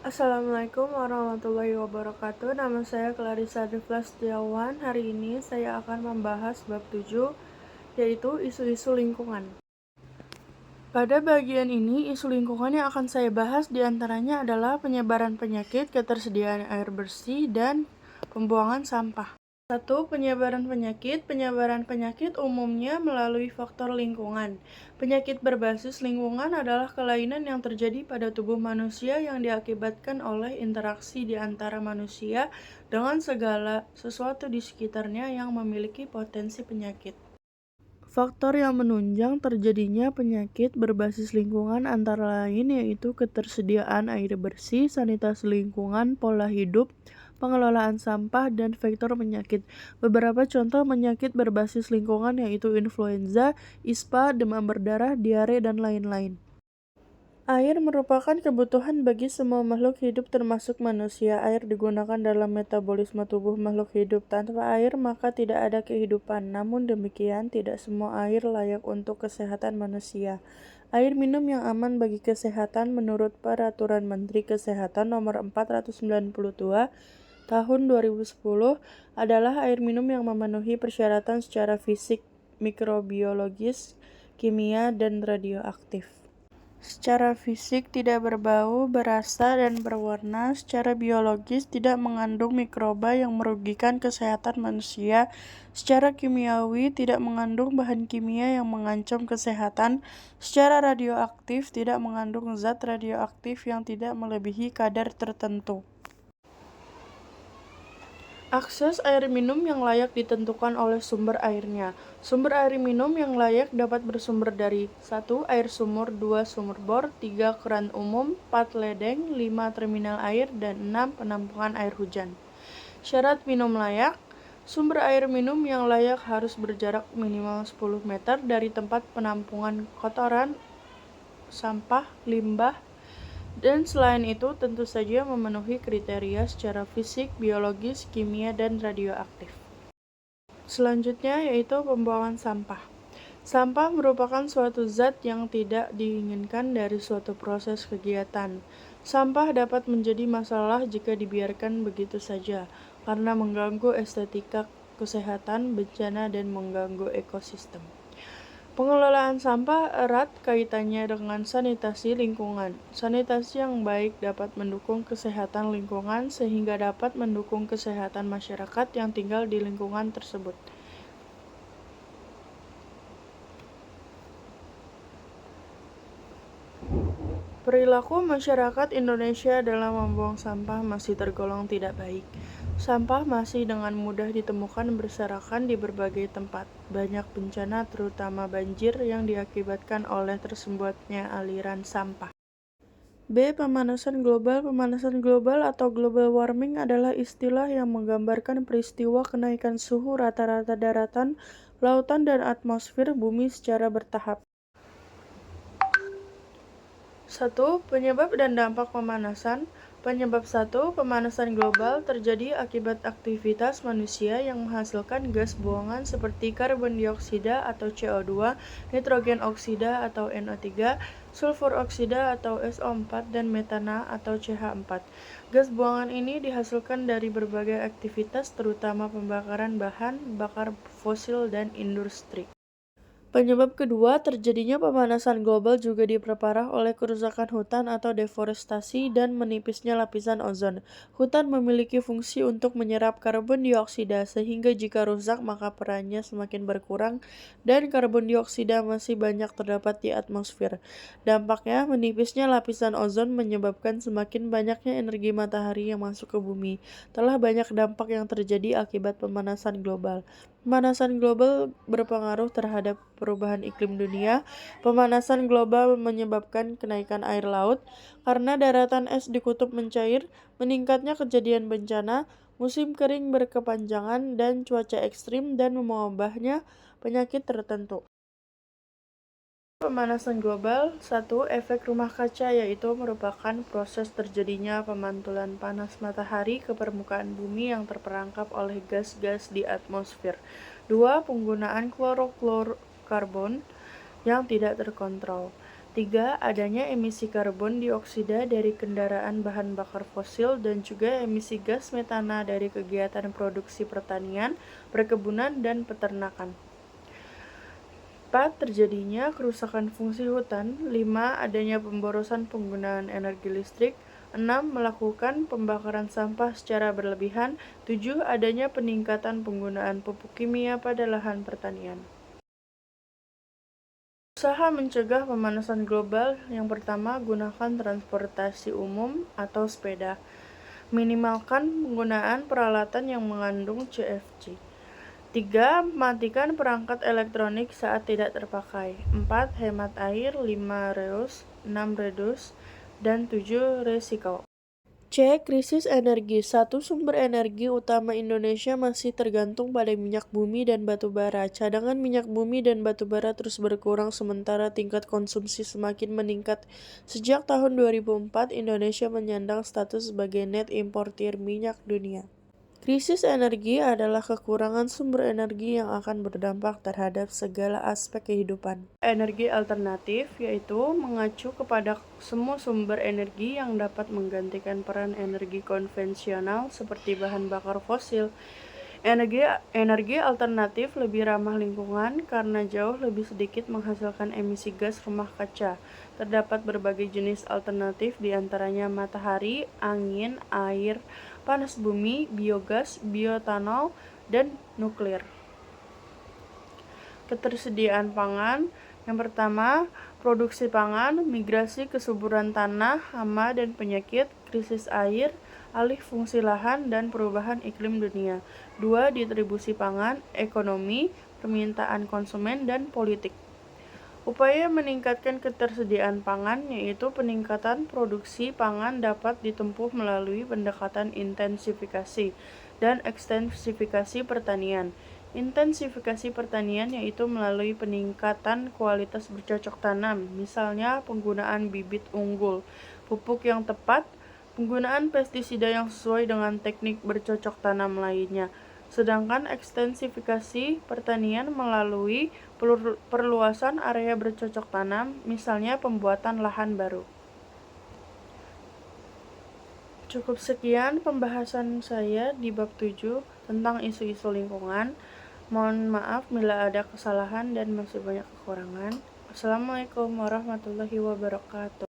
Assalamualaikum warahmatullahi wabarakatuh. Nama saya Clarissa Devla Setiawan. Hari ini saya akan membahas bab 7, yaitu isu-isu lingkungan. Pada bagian ini, isu lingkungan yang akan saya bahas diantaranya adalah penyebaran penyakit, ketersediaan air bersih, dan pembuangan sampah. 1. Penyebaran penyakit. Penyebaran penyakit umumnya melalui faktor lingkungan. Penyakit berbasis lingkungan adalah kelainan yang terjadi pada tubuh manusia yang diakibatkan oleh interaksi di antara manusia dengan segala sesuatu di sekitarnya yang memiliki potensi penyakit. Faktor yang menunjang terjadinya penyakit berbasis lingkungan antara lain yaitu ketersediaan air bersih, sanitasi lingkungan, pola hidup, pengelolaan sampah, dan vektor penyakit. Beberapa contoh penyakit berbasis lingkungan yaitu influenza, ispa, demam berdarah, diare, dan lain-lain. Air merupakan kebutuhan bagi semua makhluk hidup termasuk manusia. Air digunakan dalam metabolisme tubuh makhluk hidup. Tanpa air maka tidak ada kehidupan. Namun demikian, tidak semua air layak untuk kesehatan manusia. Air minum yang aman bagi kesehatan menurut Peraturan Menteri Kesehatan Nomor 492 Tahun 2010 adalah air minum yang memenuhi persyaratan secara fisik, mikrobiologis, kimia, dan radioaktif. Secara fisik tidak berbau, berasa, dan berwarna. Secara biologis tidak mengandung mikroba yang merugikan kesehatan manusia. Secara kimiawi tidak mengandung bahan kimia yang mengancam kesehatan. Secara radioaktif tidak mengandung zat radioaktif yang tidak melebihi kadar tertentu. Akses air minum yang layak ditentukan oleh sumber airnya. Sumber air minum yang layak dapat bersumber dari 1. Air sumur, 2. Sumur bor, 3. Keran umum, 4. Ledeng, 5. Terminal air, dan 6. Penampungan air hujan. Syarat minum layak. Sumber air minum yang layak harus berjarak minimal 10 meter dari tempat penampungan kotoran, sampah, limbah, dan selain itu tentu saja memenuhi kriteria secara fisik, biologis, kimia, dan radioaktif. Selanjutnya yaitu pembuangan sampah. Sampah merupakan suatu zat yang tidak diinginkan dari suatu proses kegiatan. Sampah dapat menjadi masalah jika dibiarkan begitu saja, karena mengganggu estetika kesehatan, bencana, dan mengganggu ekosistem. Pengelolaan sampah erat kaitannya dengan sanitasi lingkungan. Sanitasi yang baik dapat mendukung kesehatan lingkungan sehingga dapat mendukung kesehatan masyarakat yang tinggal di lingkungan tersebut. Perilaku masyarakat Indonesia dalam membuang sampah masih tergolong tidak baik. Sampah masih dengan mudah ditemukan berserakan di berbagai tempat. Banyak bencana terutama banjir yang diakibatkan oleh tersumbatnya aliran sampah. B. Pemanasan global. Pemanasan global atau global warming adalah istilah yang menggambarkan peristiwa kenaikan suhu rata-rata daratan, lautan, dan atmosfer bumi secara bertahap. 1. Penyebab dan dampak pemanasan. Penyebab 1. Pemanasan global terjadi akibat aktivitas manusia yang menghasilkan gas buangan seperti karbon dioksida atau CO2, nitrogen oksida atau NO3, sulfur oksida atau SO4, dan metana atau CH4. Gas buangan ini dihasilkan dari berbagai aktivitas terutama pembakaran bahan bakar fosil dan industri. Penyebab kedua, terjadinya pemanasan global juga diperparah oleh kerusakan hutan atau deforestasi dan menipisnya lapisan ozon. Hutan memiliki fungsi untuk menyerap karbon dioksida, sehingga jika rusak maka perannya semakin berkurang dan karbon dioksida masih banyak terdapat di atmosfer. Dampaknya, menipisnya lapisan ozon menyebabkan semakin banyaknya energi matahari yang masuk ke bumi. Telah banyak dampak yang terjadi akibat pemanasan global. Pemanasan global berpengaruh terhadap perubahan iklim dunia. Pemanasan global menyebabkan kenaikan air laut karena daratan es di kutub mencair, meningkatnya kejadian bencana, musim kering berkepanjangan, dan cuaca ekstrim, dan mewabahnya penyakit tertentu. Pemanasan global. 1. Efek rumah kaca, yaitu merupakan proses terjadinya pemantulan panas matahari ke permukaan bumi yang terperangkap oleh gas-gas di atmosfer. 2. Penggunaan klorofluorokarbon yang tidak terkontrol. 3. Adanya emisi karbon dioksida dari kendaraan bahan bakar fosil dan juga emisi gas metana dari kegiatan produksi pertanian, perkebunan, dan peternakan. 4. Terjadinya kerusakan fungsi hutan. 5. Adanya pemborosan penggunaan energi listrik. 6. Melakukan pembakaran sampah secara berlebihan. 7. Adanya peningkatan penggunaan pupuk kimia pada lahan pertanian. Usaha mencegah pemanasan global. Yang pertama, gunakan transportasi umum atau sepeda. Minimalkan penggunaan peralatan yang mengandung CFC. 3. Matikan perangkat elektronik saat tidak terpakai. 4. Hemat air. 5. Reuse. 6. Reduce. Dan 7. Resiko. C. Krisis energi. Satu sumber energi utama Indonesia masih tergantung pada minyak bumi dan batu bara. Cadangan minyak bumi dan batu bara terus berkurang sementara tingkat konsumsi semakin meningkat. Sejak tahun 2004, Indonesia menyandang status sebagai net importir minyak dunia. Krisis energi adalah kekurangan sumber energi yang akan berdampak terhadap segala aspek kehidupan. Energi alternatif yaitu mengacu kepada semua sumber energi yang dapat menggantikan peran energi konvensional seperti bahan bakar fosil. Energi alternatif lebih ramah lingkungan karena jauh lebih sedikit menghasilkan emisi gas rumah kaca. Terdapat berbagai jenis alternatif diantaranya matahari, angin, air, panas bumi, biogas, bioetanol, dan nuklir. Ketersediaan pangan. Yang pertama, produksi pangan, migrasi kesuburan tanah, hama dan penyakit, krisis air, alih fungsi lahan, dan perubahan iklim dunia. 2. Distribusi pangan, ekonomi, permintaan konsumen, dan politik. Upaya meningkatkan ketersediaan pangan yaitu peningkatan produksi pangan dapat ditempuh melalui pendekatan intensifikasi dan ekstensifikasi pertanian. Intensifikasi pertanian yaitu melalui peningkatan kualitas bercocok tanam, misalnya penggunaan bibit unggul, pupuk yang tepat, penggunaan pestisida yang sesuai dengan teknik bercocok tanam lainnya. Sedangkan ekstensifikasi pertanian melalui perluasan area bercocok tanam, misalnya pembuatan lahan baru. Cukup sekian pembahasan saya di bab 7 tentang isu-isu lingkungan. Mohon maaf bila ada kesalahan dan masih banyak kekurangan. Wassalamualaikum warahmatullahi wabarakatuh.